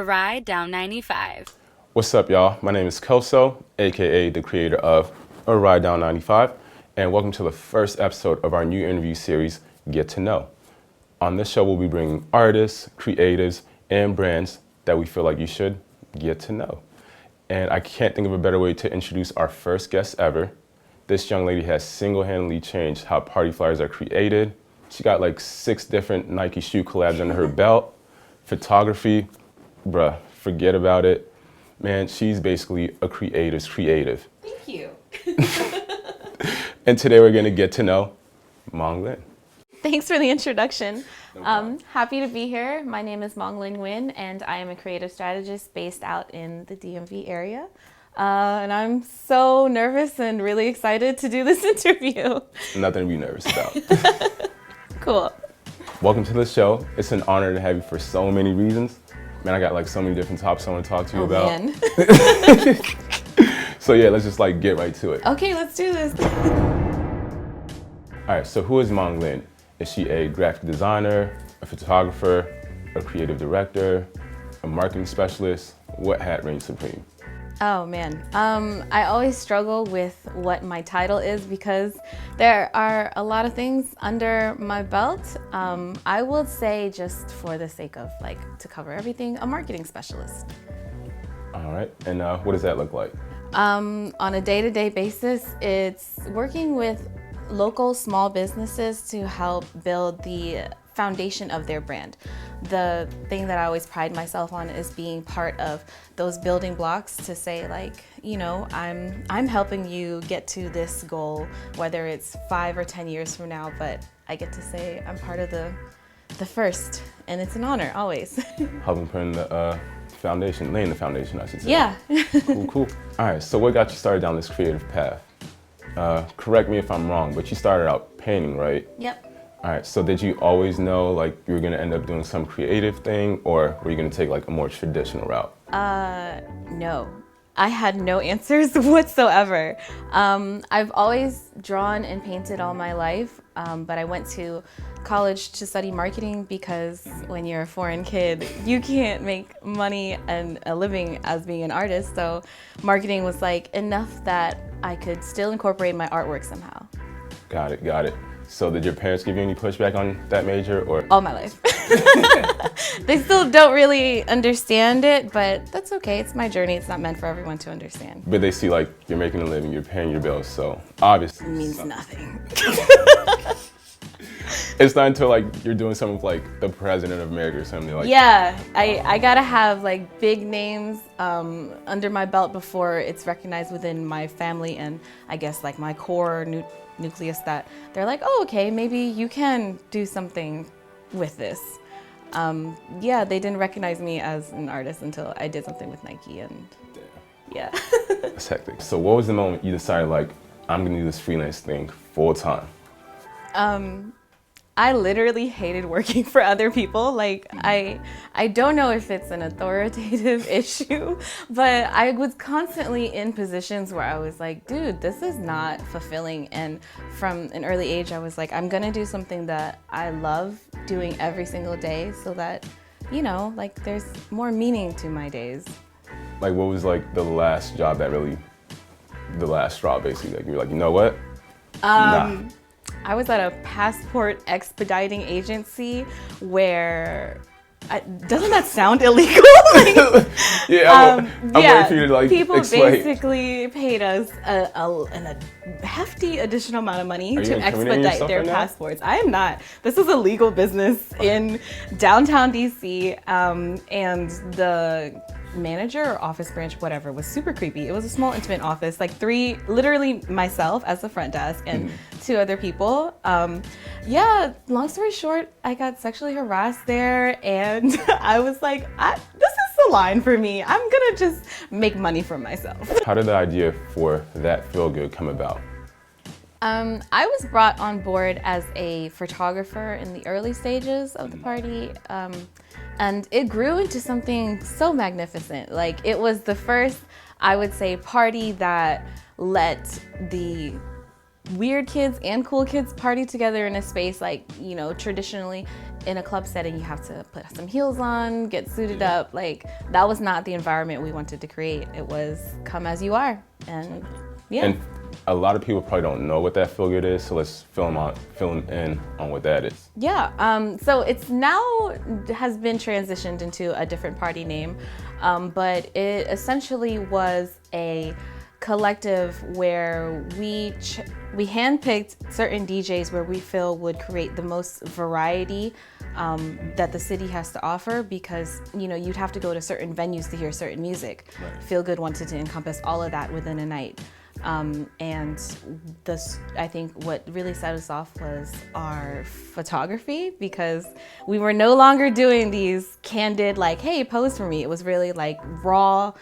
ride down 95. What's up, y'all? My name is Kosso, aka the creator of A Ride Down 95, and welcome to the first episode of our new interview series, Get to Know. On this show, we'll be bringing artists, creatives, and brands that we feel like you should get to know. And I can't think of a better way to introduce our first guest ever. This young lady has single-handedly changed how party flyers are created. She got like 6 different Nike shoe collabs under her belt. Photography, bruh, forget about it. Man, she's basically a creative's creative. Thank you. And today we're gonna get to know Monglin. Thanks for the introduction. Happy to be here. My name is Monglinh, and I am a creative strategist based out in the DMV area. And I'm so nervous and really excited to do this interview. Nothing to be nervous about. Cool. Welcome to the show. It's an honor to have you for so many reasons. Man, I got like so many different topics I want to talk to you about. Man. So yeah, let's just like get right to it. Okay, let's do this. All right, so who is Monglin? Is she a graphic designer, a photographer, a creative director, a marketing specialist? What hat reigns supreme? Oh man, I always struggle with what my title is because there are a lot of things under my belt. I will say, just for the sake of like to cover everything, a marketing specialist. All right, and what does that look like? On a day-to-day basis, it's working with local small businesses to help build the foundation of their brand. The thing that I always pride myself on is being part of those building blocks to say, like, you know, I'm helping you get to this goal, whether it's 5 or 10 years from now, but I get to say I'm part of the first, and it's an honor always. Helping put in the foundation, laying the foundation, I should say. Yeah. Cool. All right, so what got you started down this creative path? Correct me if I'm wrong, but you started out painting, right? Yep. All right, so did you always know like you were gonna end up doing some creative thing, or were you gonna take like a more traditional route? No. I had no answers whatsoever. I've always drawn and painted all my life, but I went to college to study marketing because when you're a foreign kid, you can't make money and a living as being an artist. So marketing was like enough that I could still incorporate my artwork somehow. Got it. So did your parents give you any pushback on that major, or? All my life. They still don't really understand it, but that's okay. It's my journey. It's not meant for everyone to understand. But they see like you're making a living, you're paying your bills, so obviously. It means nothing. It's not until like you're doing something with like the president of America or something like. Yeah, I gotta have like big names under my belt before it's recognized within my family and I guess like my core nucleus that they're like, oh, okay, maybe you can do something with this. Yeah, they didn't recognize me as an artist until I did something with Nike, and yeah. That's hectic. So what was the moment you decided like, I'm gonna do this freelance thing full time? I literally hated working for other people. Like, I don't know if it's an authoritative issue, but I was constantly in positions where I was like, dude, this is not fulfilling. And from an early age, I was like, I'm gonna do something that I love doing every single day so that, you know, like there's more meaning to my days. Like what was like the last job that really, the last straw basically, like you were like, you know what? Nah. I was at a passport expediting agency where, doesn't that sound illegal? Yeah, I'm waiting for you to like people explain. Basically paid us a hefty additional amount of money to expedite their passports. I am not. This is a legal business in downtown DC, and the manager or office branch, whatever, was super creepy. It was a small, intimate office, like 3, literally myself as the front desk and 2 other people. Yeah, long story short, I got sexually harassed there, and I was like, this is the line for me. I'm gonna just make money for myself. How did the idea for That Feel Good come about? I was brought on board as a photographer in the early stages of the party, and it grew into something so magnificent. Like, it was the first, I would say, party that let the weird kids and cool kids party together in a space. Like, you know, traditionally in a club setting, you have to put some heels on, get suited up. Like, that was not the environment we wanted to create. It was come as you are. And yeah. And a lot of people probably don't know what that feel good is, so let's fill them in on what that is. Yeah, so it's now has been transitioned into a different party name, but it essentially was a collective where we handpicked certain DJs where we feel would create the most variety that the city has to offer, because, you know, you'd have to go to certain venues to hear certain music. Right. Feel Good wanted to encompass all of that within a night. And this, I think what really set us off was our photography, because we were no longer doing these candid, like, hey, pose for me. It was really like raw,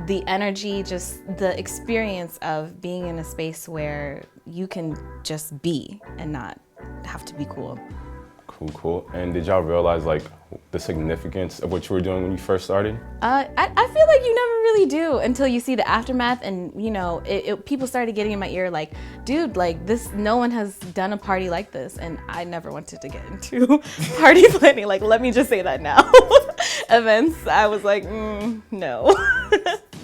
the energy, just the experience of being in a space where you can just be and not have to be cool. Cool. And did y'all realize like the significance of what you were doing when you first started? I feel like you never really do until you see the aftermath, and you know, people started getting in my ear like, dude, like this, no one has done a party like this, and I never wanted to get into party planning. Like, let me just say that now. Events, I was like, no.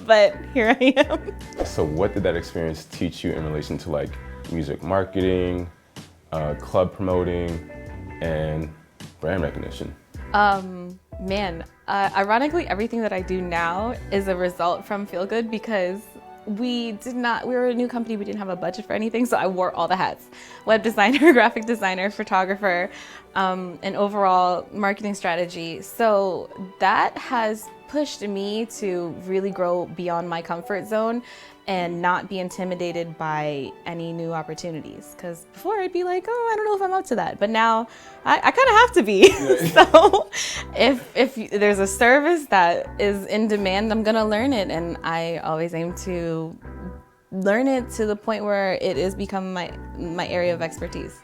But here I am. So what did that experience teach you in relation to like music marketing, club promoting, and brand recognition? Ironically, everything that I do now is a result from Feel Good, because we were a new company, we didn't have a budget for anything, so I wore all the hats. Web designer, graphic designer, photographer, and overall marketing strategy. So that has pushed me to really grow beyond my comfort zone and not be intimidated by any new opportunities. Because before I'd be like, oh, I don't know if I'm up to that. But now I kind of have to be. So if there's a service that is in demand, I'm gonna learn it. And I always aim to learn it to the point where it is become my area of expertise.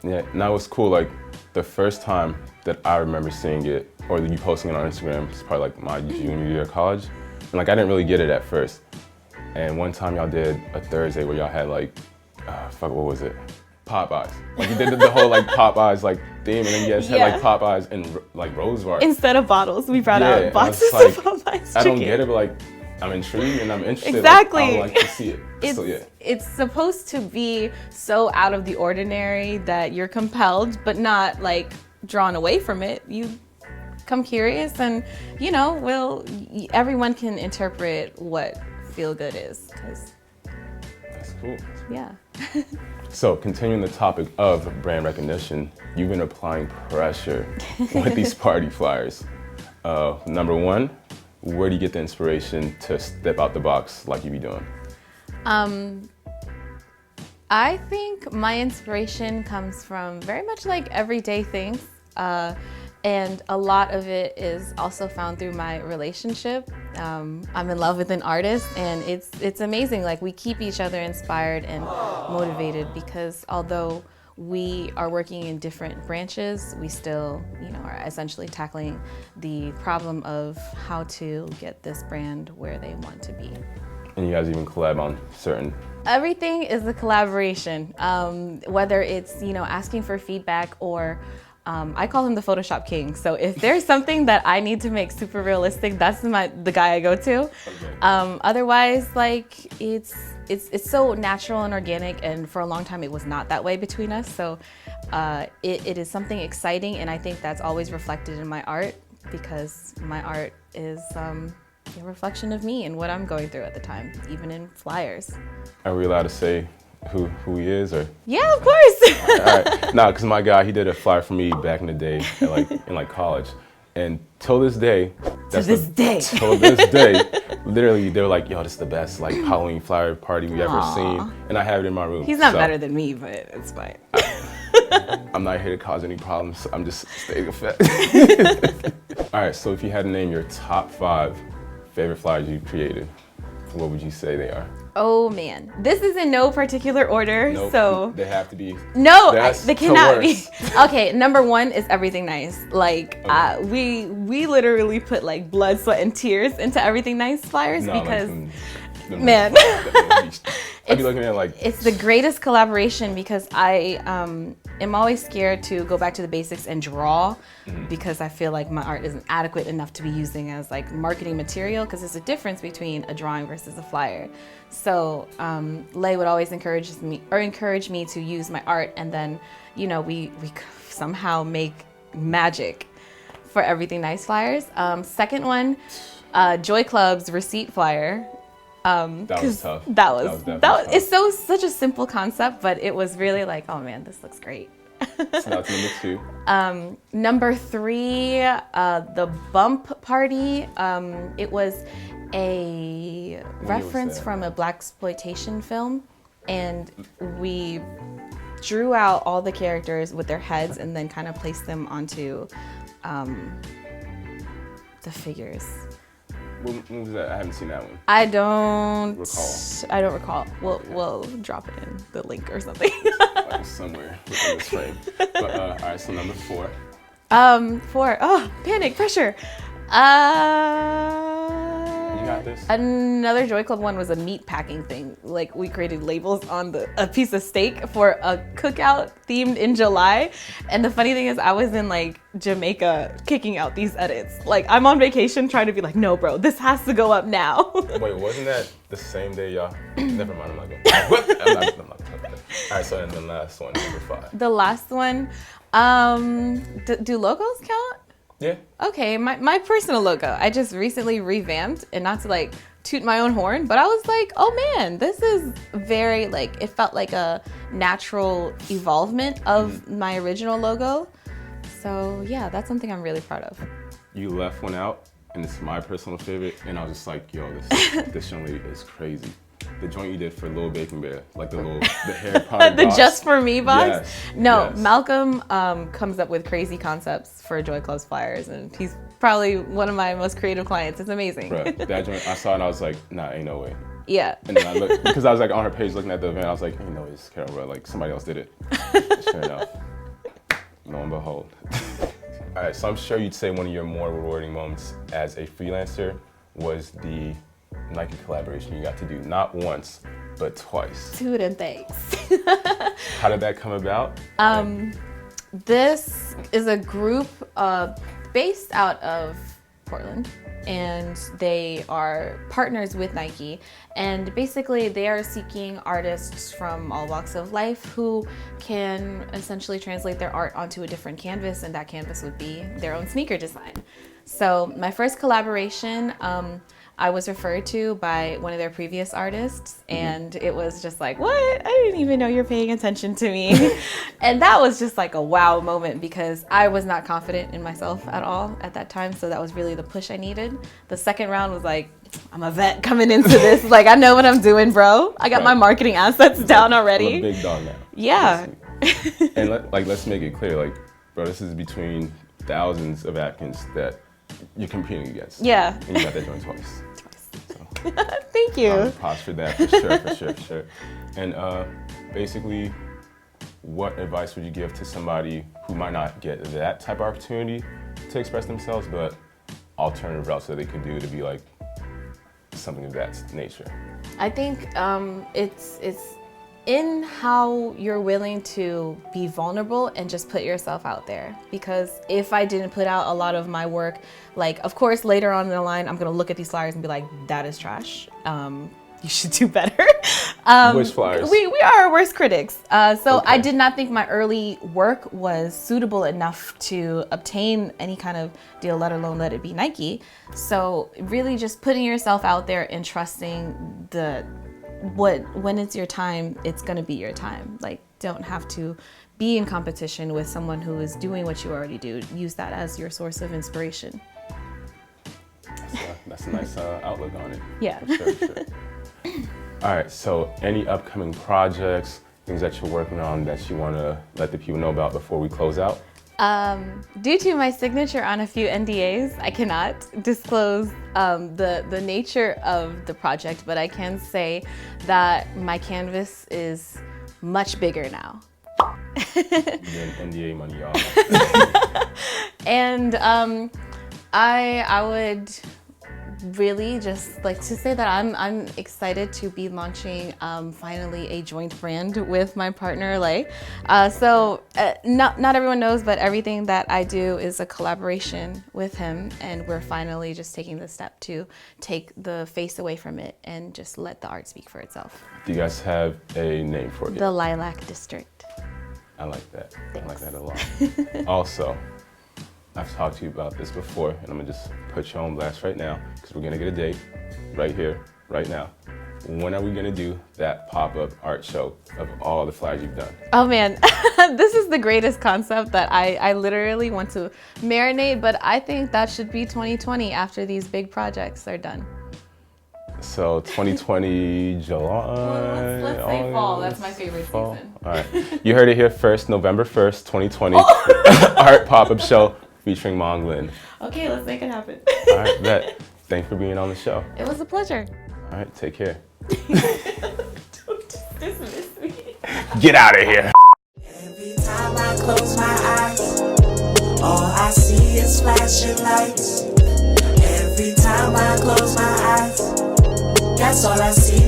Yeah, now it's cool. Like the first time that I remember seeing it, or you posting it on Instagram, it's probably like my junior year of college. And like I didn't really get it at first. And one time y'all did a Thursday where y'all had like, what was it? Popeyes. Like you did the whole like Popeyes like theme, and then you guys had like Popeyes and like Rose Bars. Instead of bottles, we brought out boxes of Popeyes chicken. I don't get it, but like I'm intrigued and I'm interested. Exactly. Like, I would like to see it. It's supposed to be so out of the ordinary that you're compelled, but not like drawn away from it. You come curious, and you know, everyone can interpret what Feel Good is, because that's cool. Yeah. So continuing the topic of brand recognition, you've been applying pressure with these party flyers. Number one, where do you get the inspiration to step out the box like you be doing? I think my inspiration comes from very much like everyday things. And a lot of it is also found through my relationship. I'm in love with an artist, and it's amazing. Like, we keep each other inspired and motivated, because although we are working in different branches, we still, are essentially tackling the problem of how to get this brand where they want to be. And you guys even collab on certain... Everything is a collaboration, whether it's, asking for feedback, or I call him the Photoshop king. So if there's something that I need to make super realistic, that's the guy I go to. Okay. Otherwise, like, it's so natural and organic, and for a long time it was not that way between us. So it is something exciting, and I think that's always reflected in my art, because my art is a reflection of me and what I'm going through at the time, even in flyers. Are we allowed to say who he is, or? Yeah, of course. All right. Nah, because my guy, he did a flyer for me back in the day, in college, and till this day, literally they were like, "Yo, this is the best Halloween flyer party we ever seen," and I have it in my room. He's not better than me, but it's fine. I'm not here to cause any problems. I'm just stating a fact. All right. So if you had to name your top 5 favorite flyers you've created, what would you say they are? Oh man, this is in no particular order. Nope, so they have to be. No, they cannot be. Okay, number 1 is Everything Nice. We literally put blood, sweat, and tears into Everything Nice flyers, because man, I'd be looking at it like... It's the greatest collaboration because I am always scared to go back to the basics and draw because I feel like my art isn't adequate enough to be using as like marketing material because there's a difference between a drawing versus a flyer. So Lay would always encourage me to use my art, and then, you know, we somehow make magic for Everything Nice flyers. Second one, Joy Club's receipt flyer. That was tough. That was it's such a simple concept, but it was really like, oh man, this looks great. So that's number 2. Number 3, the Bump Party. It was a reference from a blaxploitation film, and we drew out all the characters with their heads and then kind of placed them onto the figures. When was that? I haven't seen that one. I don't recall. Okay. We'll drop it in the link or something. Like somewhere within this frame. But all right, so number 4. 4. Oh, panic, pressure. You got this. Another Joy Club one was a meat packing thing. Like we created labels on a piece of steak for a cookout themed in July. And the funny thing is I was in like Jamaica kicking out these edits. Like I'm on vacation trying to be like, no bro, this has to go up now. Wait, wasn't that the same day y'all? Never mind, I'm not going. I'm not talking about that. All right, so and the last one, number 5. The last one, do logos count? Yeah. Okay, my personal logo, I just recently revamped, and not to like toot my own horn, but I was like, oh man, this is very like, it felt like a natural evolvement of my original logo. So yeah, that's something I'm really proud of. You left one out, and it's my personal favorite, and I was just like, yo, this young lady is crazy. The joint you did for Lil Bacon Bear, like the hair product the box. Just For Me box? Yes, No, yes. Malcolm comes up with crazy concepts for Joy Club's flyers, and he's probably one of my most creative clients. It's amazing. Bruh, that joint, I saw it and I was like, nah, ain't no way. Yeah. And then I looked, because I was like on her page looking at the event, I was like, ain't no way it's Carol, bro. Like somebody else did it. Sure enough. Lo and behold. All right, so I'm sure you'd say one of your more rewarding moments as a freelancer was the Nike collaboration you got to do, not once, but twice. Dude, and thanks. How did that come about? This is a group based out of Portland, and they are partners with Nike, and basically they are seeking artists from all walks of life who can essentially translate their art onto a different canvas, and that canvas would be their own sneaker design. So my first collaboration, I was referred to by one of their previous artists, and it was just like, what? I didn't even know you're paying attention to me. And that was just like a wow moment because I was not confident in myself at all at that time, so that was really the push I needed. The second round was like, I'm a vet coming into this. Like, I know what I'm doing, bro. I got my marketing assets down already. I'm a big dog now. Yeah. And let's make it clear, like, bro, this is between thousands of applicants that you're competing against. Yeah. And you got that joint twice. So, thank you. Pause for that, for sure. And basically, what advice would you give to somebody who might not get that type of opportunity to express themselves, but alternative routes that they could do to be like something of that nature? I think it's in how you're willing to be vulnerable and just put yourself out there. Because if I didn't put out a lot of my work, like, of course, later on in the line, I'm gonna look at these flyers and be like, that is trash. You should do better. Which flyers? We are our worst critics. So Okay. I did not think my early work was suitable enough to obtain any kind of deal, let alone let it be Nike. So really just putting yourself out there and trusting when it's your time, it's gonna be your time. Like, don't have to be in competition with someone who is doing what you already do. Use that as your source of inspiration. That's a nice outlook on it. Yeah. For sure. All right, so any upcoming projects, things that you're working on that you want to let the people know about before we close out? Due to my signature on a few NDAs, I cannot disclose the nature of the project, but I can say that my canvas is much bigger now. NDA money, y'all. And I would really just like to say that I'm excited to be launching finally a joint brand with my partner Lay. Not everyone knows, but everything that I do is a collaboration with him, and we're finally just taking the step to take the face away from it and just let the art speak for itself. Do you guys have a name for it? The Lilac District. I like that. Thanks. I like that a lot. Also, I've talked to you about this before, and I'm gonna just put you on blast right now because we're gonna get a date right here, right now. When are we gonna do that pop-up art show of all the flyers you've done? Oh man, this is the greatest concept that I literally want to marinate, but I think that should be 2020 after these big projects are done. So 2020 July. Let's say fall. That's my favorite fall. season. All right, you heard it here first. November 1st, 2020, art pop-up show featuring Monglin. Okay, let's make it happen. All right, bet. Thanks for being on the show. It was a pleasure. All right, take care. Don't just dismiss me. Get out of here. Every time I close my eyes, all I see is flashing lights. Every time I close my eyes, that's all I see.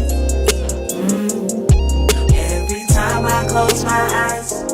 Every time I close my eyes,